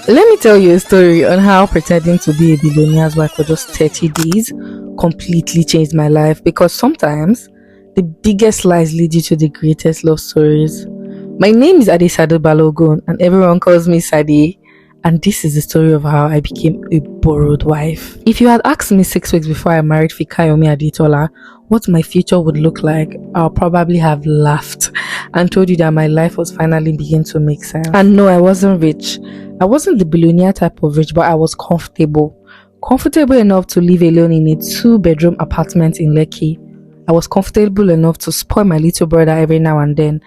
Let me tell you a story on how pretending to be a billionaire's wife for just 30 days completely changed my life, because sometimes the biggest lies lead you to the greatest love stories. My name is Sade Balogun and everyone calls me Sade, and this is the story of how I became a borrowed wife. If you had asked me 6 weeks before I married Fikayomi Adetola what my future would look like, I'll probably have laughed and told you that my life was finally beginning to make sense. And no, I wasn't rich. I wasn't the billionaire type of rich, but I was comfortable. Comfortable enough to live alone in a 2-bedroom apartment in Lekki. I was comfortable enough to spoil my little brother every now and then.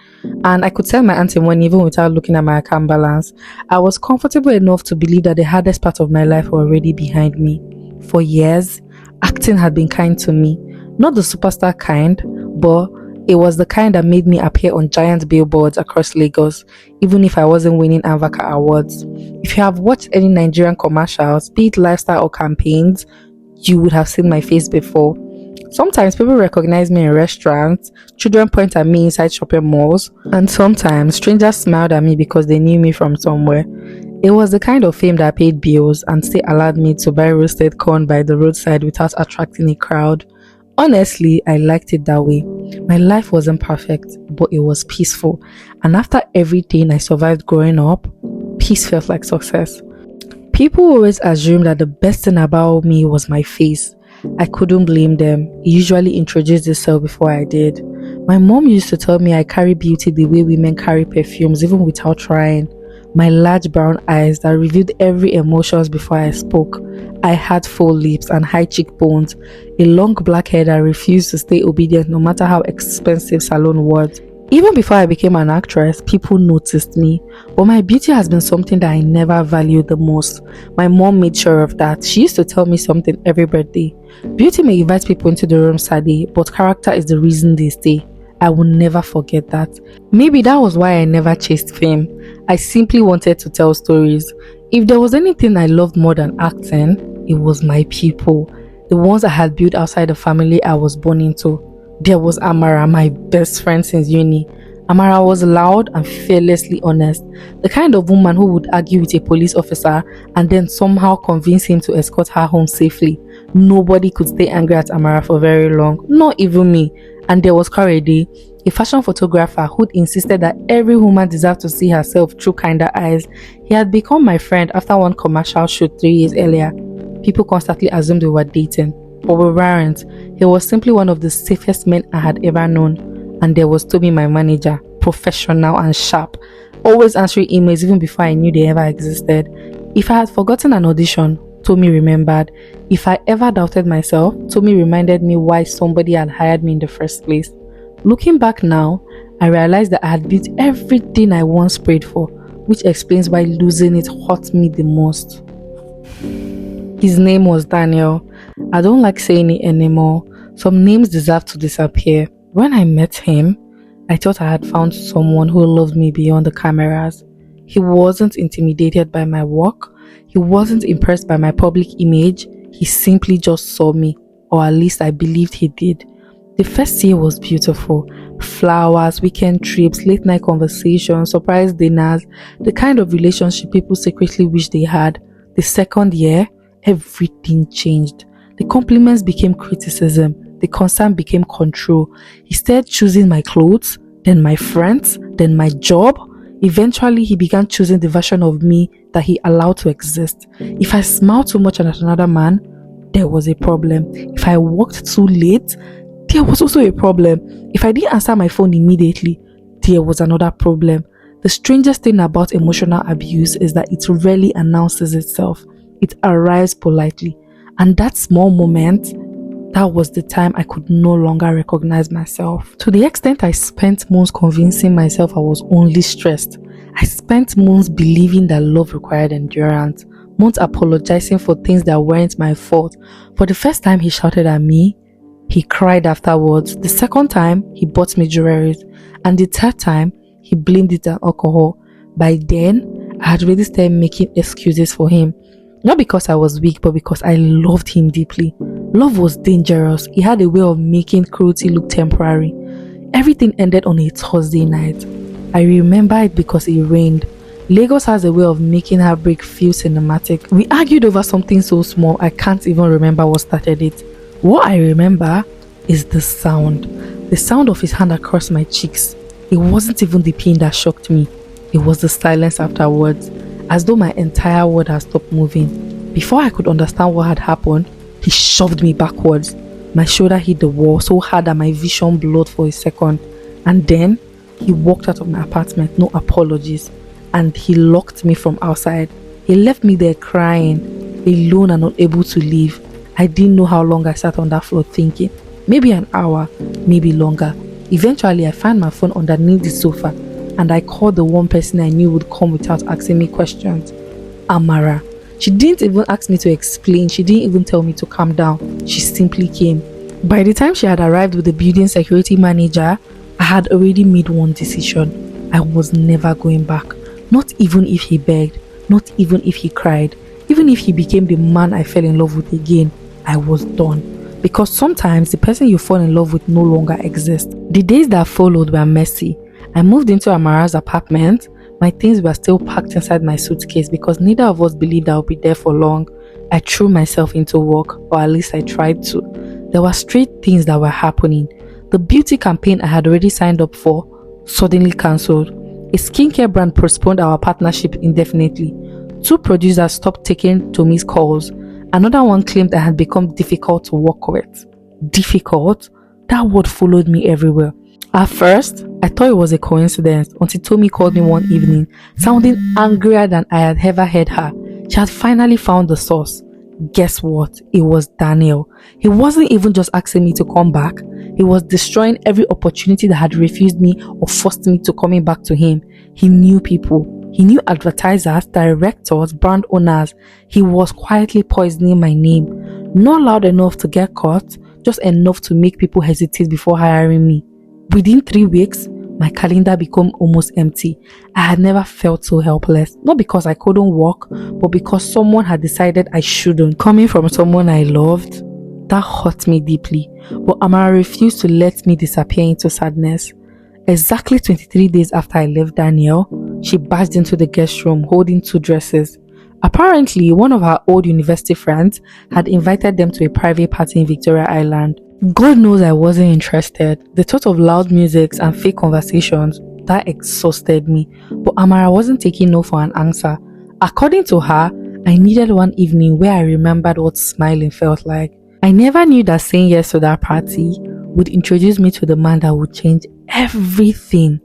And I could tell my auntie money even without looking at my account balance. I was comfortable enough to believe that the hardest part of my life were already behind me. For years, acting had been kind to me. Not the superstar kind, but it was the kind that made me appear on giant billboards across Lagos, even if I wasn't winning Avaka awards. If you have watched any Nigerian commercials, be it lifestyle or campaigns, you would have seen my face before. Sometimes people recognize me in restaurants, children point at me inside shopping malls, and sometimes strangers smiled at me because they knew me from somewhere. It was the kind of fame that paid bills and still allowed me to buy roasted corn by the roadside without attracting a crowd. Honestly, I liked it that way. My life wasn't perfect, but it was peaceful. And after everything I survived growing up, peace felt like success. People always assumed that the best thing about me was my face. I couldn't blame them. It usually introduced itself before I did. My mom used to tell me I carry beauty the way women carry perfumes, even without trying. My large brown eyes that revealed every emotions before I spoke. I had full lips and high cheekbones, a long black hair that refused to stay obedient no matter how expensive salon was. Even before I became an actress, people noticed me, but my beauty has been something that I never valued the most. My mom made sure of that. She used to tell me something every birthday. Beauty may invite people into the room, Sade, but character is the reason they stay. I will never forget that. Maybe that was why I never chased fame. I simply wanted to tell stories. If there was anything I loved more than acting, it was my people. The ones I had built outside the family I was born into. There was Amara, my best friend since uni. Amara was loud and fearlessly honest. The kind of woman who would argue with a police officer and then somehow convince him to escort her home safely. Nobody could stay angry at Amara for very long, not even me. And there was Korede, a fashion photographer who insisted that every woman deserved to see herself through kinder eyes. He had become my friend after one commercial shoot 3 years earlier. People constantly assumed we were dating, but we weren't. He was simply one of the safest men I had ever known. And there was Toby, my manager, professional and sharp, always answering emails even before I knew they ever existed. If I had forgotten an audition, Tommy remembered. If I ever doubted myself, Tommy reminded me why somebody had hired me in the first place. Looking back now, I realized that I had built everything I once prayed for, which explains why losing it hurt me the most. His name was Daniel. I don't like saying it anymore. Some names deserve to disappear. When I met him, I thought I had found someone who loved me beyond the cameras. He wasn't intimidated by my work. He wasn't impressed by my public image. He simply just saw me, or at least I believed he did. The first year was beautiful. Flowers, weekend trips, late night conversations, surprise dinners, the kind of relationship people secretly wish they had. The second year, everything changed. The compliments became criticism. The concern became control. He started choosing my clothes, then my friends, then my job. Eventually, he began choosing the version of me that he allowed to exist. If I smiled too much at another man, there was a problem. If I worked too late, there was also a problem. If I didn't answer my phone immediately, there was another problem. The strangest thing about emotional abuse is that it rarely announces itself. It arrives politely. And that small moment, that was the time I could no longer recognize myself. To the extent I spent months convincing myself I was only stressed. I spent months believing that love required endurance. Months apologizing for things that weren't my fault. For the first time he shouted at me, he cried afterwards. The second time, he bought me jewelry. And the third time, he blamed it on alcohol. By then, I had already started making excuses for him. Not because I was weak, but because I loved him deeply. Love was dangerous. It had a way of making cruelty look temporary. Everything ended on a Thursday night. I remember it because it rained. Lagos has a way of making heartbreak feel cinematic. We argued over something so small I can't even remember what started it. What I remember is the sound. The sound of his hand across my cheeks. It wasn't even the pain that shocked me. It was the silence afterwards, as though my entire world had stopped moving. Before I could understand what had happened, he shoved me backwards. My shoulder hit the wall so hard that my vision blurred for a second. And then, he walked out of my apartment, no apologies. And he locked me from outside. He left me there crying, alone and unable to leave. I didn't know how long I sat on that floor thinking. Maybe an hour, maybe longer. Eventually, I found my phone underneath the sofa and I called the one person I knew would come without asking me questions. Amara. She didn't even ask me to explain. She didn't even tell me to calm down. She simply came. By the time she had arrived with the building security manager, I had already made one decision. I was never going back. Not even if he begged, not even if he cried, even if he became the man I fell in love with again, I was done. Because sometimes the person you fall in love with no longer exists. The days that followed were messy. I moved into Amara's apartment. My things were still packed inside my suitcase because neither of us believed I would be there for long. I threw myself into work, or at least I tried to. There were strange things that were happening. The beauty campaign I had already signed up for suddenly cancelled. A skincare brand postponed our partnership indefinitely. 2 producers stopped taking Tommy's calls. Another one claimed I had become difficult to work with. Difficult? That word followed me everywhere. At first, I thought it was a coincidence until Tommy called me one evening, sounding angrier than I had ever heard her. She had finally found the source. Guess what? It was Daniel. He wasn't even just asking me to come back. He was destroying every opportunity that had refused me or forced me to coming back to him. He knew people. He knew advertisers, directors, brand owners. He was quietly poisoning my name. Not loud enough to get caught, just enough to make people hesitate before hiring me. Within 3 weeks, my calendar became almost empty. I had never felt so helpless. Not because I couldn't work, but because someone had decided I shouldn't. Coming from someone I loved, that hurt me deeply. But Amara refused to let me disappear into sadness. Exactly 23 days after I left Daniel, she barged into the guest room holding 2 dresses. Apparently, one of her old university friends had invited them to a private party in Victoria Island. God knows I wasn't interested. The thought of loud music and fake conversations, that exhausted me. But Amara wasn't taking no for an answer. According to her, I needed one evening where I remembered what smiling felt like. I never knew that saying yes to that party would introduce me to the man that would change everything.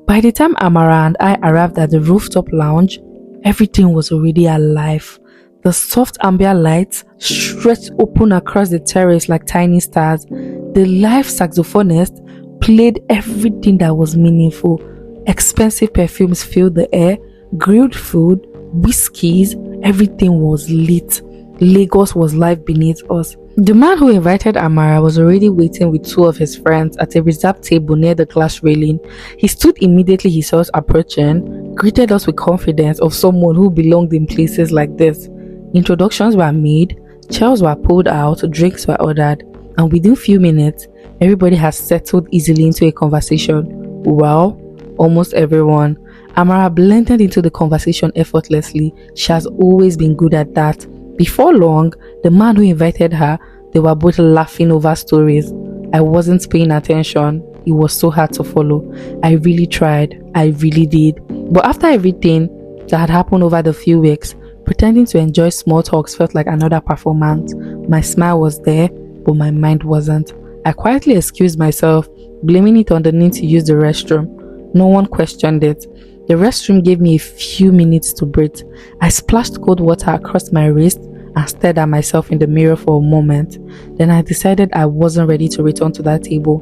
By the time Amara and I arrived at the rooftop lounge, everything was already alive. The soft ambient lights stretched open across the terrace like tiny stars. The live saxophonist played everything that was meaningful. Expensive perfumes filled the air, grilled food, whiskeys, everything was lit. Lagos was live beneath us. The man who invited Amara was already waiting with 2 of his friends at a reserved table near the glass railing. He stood immediately he saw us approaching, greeted us with confidence of someone who belonged in places like this. Introductions were made, chairs were pulled out, drinks were ordered, and within few minutes, everybody had settled easily into a conversation. Well, almost everyone. Amara blended into the conversation effortlessly. She has always been good at that. Before long, the man who invited her, they were both laughing over stories. I wasn't paying attention. It was so hard to follow. I really tried. I really did. But after everything that had happened over the few weeks, pretending to enjoy small talks felt like another performance. My smile was there, but my mind wasn't. I quietly excused myself, blaming it on the need to use the restroom. No one questioned it. The restroom gave me a few minutes to breathe. I splashed cold water across my wrist and stared at myself in the mirror for a moment. Then I decided I wasn't ready to return to that table.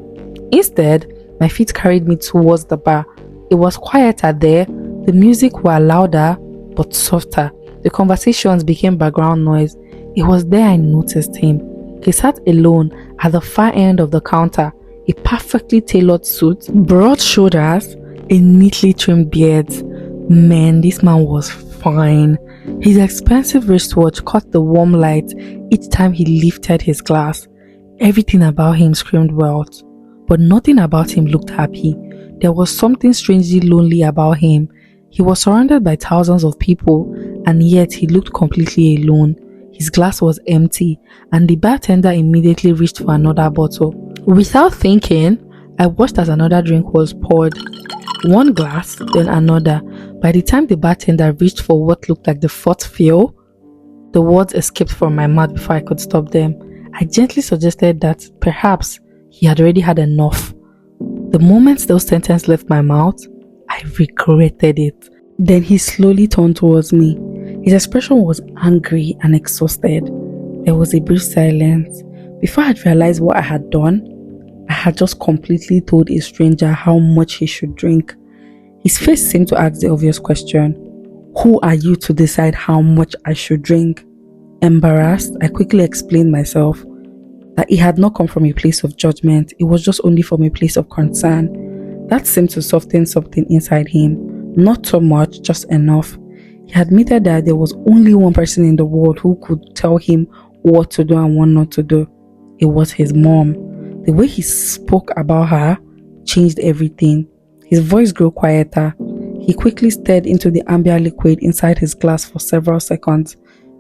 Instead, my feet carried me towards the bar. It was quieter there. The music was louder but softer. The conversations became background noise. It was there I noticed him. He sat alone at the far end of the counter. A perfectly tailored suit, broad shoulders, a neatly trimmed beard. Man, this man was fine. His expensive wristwatch caught the warm light each time he lifted his glass. Everything about him screamed wealth, but nothing about him looked happy. There was something strangely lonely about him. He was surrounded by thousands of people, and yet he looked completely alone. His glass was empty, and the bartender immediately reached for another bottle. Without thinking, I watched as another drink was poured. One glass, then another. By the time the bartender reached for what looked like the fourth fill, the words escaped from my mouth before I could stop them. I gently suggested that perhaps he had already had enough. The moment those sentences left my mouth, I regretted it. Then he slowly turned towards me. His expression was angry and exhausted. There was a brief silence. Before I had realized what I had done, I had just completely told a stranger how much he should drink. His face seemed to ask the obvious question: who are you to decide how much I should drink? Embarrassed, I quickly explained myself that it had not come from a place of judgment, it was just only from a place of concern. That seemed to soften something inside him. Not so much, just enough. He admitted that there was only one person in the world who could tell him what to do and what not to do. It was his mom. The way he spoke about her changed everything. His voice grew quieter. He quickly stared into the amber liquid inside his glass for several seconds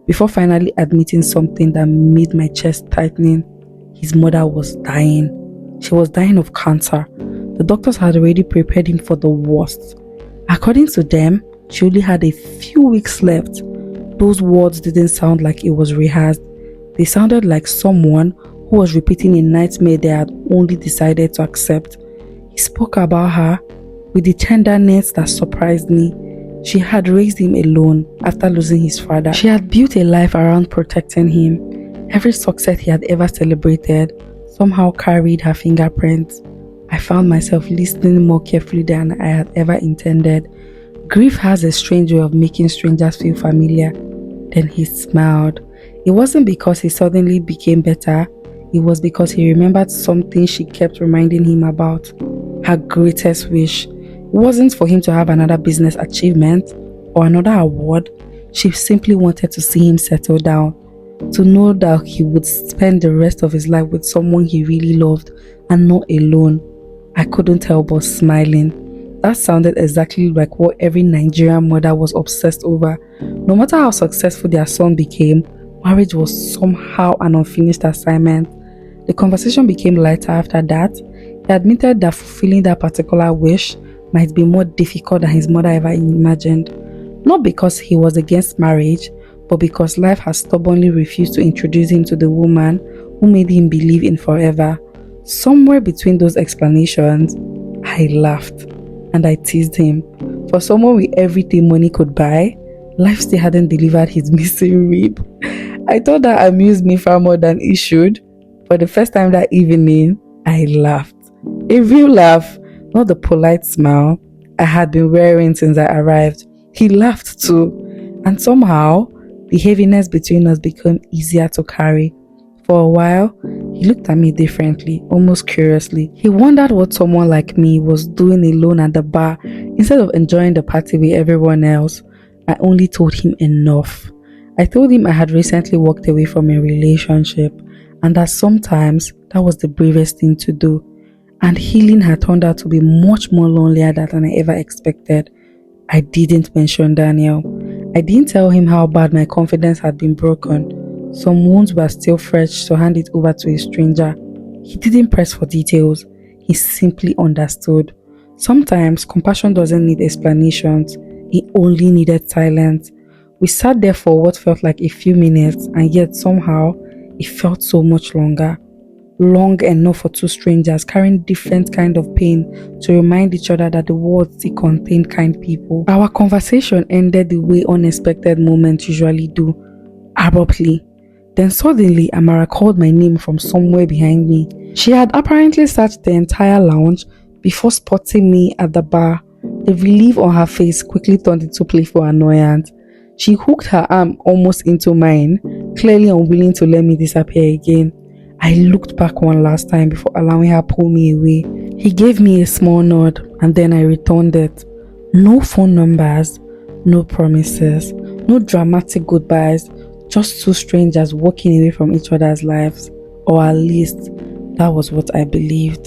before finally admitting something that made my chest tightening. His mother was dying. She was dying of cancer. The doctors had already prepared him for the worst. According to them, she only had a few weeks left. Those words didn't sound like it was rehearsed. They sounded like someone who was repeating a nightmare they had only decided to accept. He spoke about her with the tenderness that surprised me. She had raised him alone after losing his father. She had built a life around protecting him. Every success he had ever celebrated somehow carried her fingerprints. I found myself listening more carefully than I had ever intended. Grief has a strange way of making strangers feel familiar. Then he smiled. It wasn't because he suddenly became better. It was because he remembered something she kept reminding him about. Her greatest wish. It wasn't for him to have another business achievement or another award. She simply wanted to see him settle down. To know that he would spend the rest of his life with someone he really loved and not alone. I couldn't help but smiling. That sounded exactly like what every Nigerian mother was obsessed over. No matter how successful their son became, marriage was somehow an unfinished assignment. The conversation became lighter after that. He admitted that fulfilling that particular wish might be more difficult than his mother ever imagined. Not because he was against marriage, but because life has stubbornly refused to introduce him to the woman who made him believe in forever. Somewhere between those explanations, I laughed and I teased him. For someone with everything money could buy, life still hadn't delivered his missing rib. I thought that amused me far more than it should. For the first time that evening, I laughed. A real laugh, not the polite smile I had been wearing since I arrived. He laughed too, and somehow, the heaviness between us became easier to carry. For a while, he looked at me differently, almost curiously. He wondered what someone like me was doing alone at the bar instead of enjoying the party with everyone else. I only told him enough. I told him I had recently walked away from a relationship and that sometimes that was the bravest thing to do. And healing had turned out to be much more lonelier than I ever expected. I didn't mention Daniel. I didn't tell him how bad my confidence had been broken. Some wounds were still fresh, so hand it over to a stranger. He didn't press for details. He simply understood. Sometimes compassion doesn't need explanations. It only needed silence. We sat there for what felt like a few minutes, and yet somehow it felt so much longer. Long enough for two strangers carrying different kind of pain to remind each other that the world still contained kind people. Our conversation ended the way unexpected moments usually do, abruptly. Then suddenly Amara called my name from somewhere behind me. She had apparently searched the entire lounge before spotting me at the bar. The relief on her face quickly turned into playful annoyance. She hooked her arm almost into mine, clearly unwilling to let me disappear again. I looked back one last time before allowing her pull me away. He gave me a small nod and then I returned it. No phone numbers, no promises, no dramatic goodbyes, just two strangers walking away from each other's lives. Or at least, that was what I believed.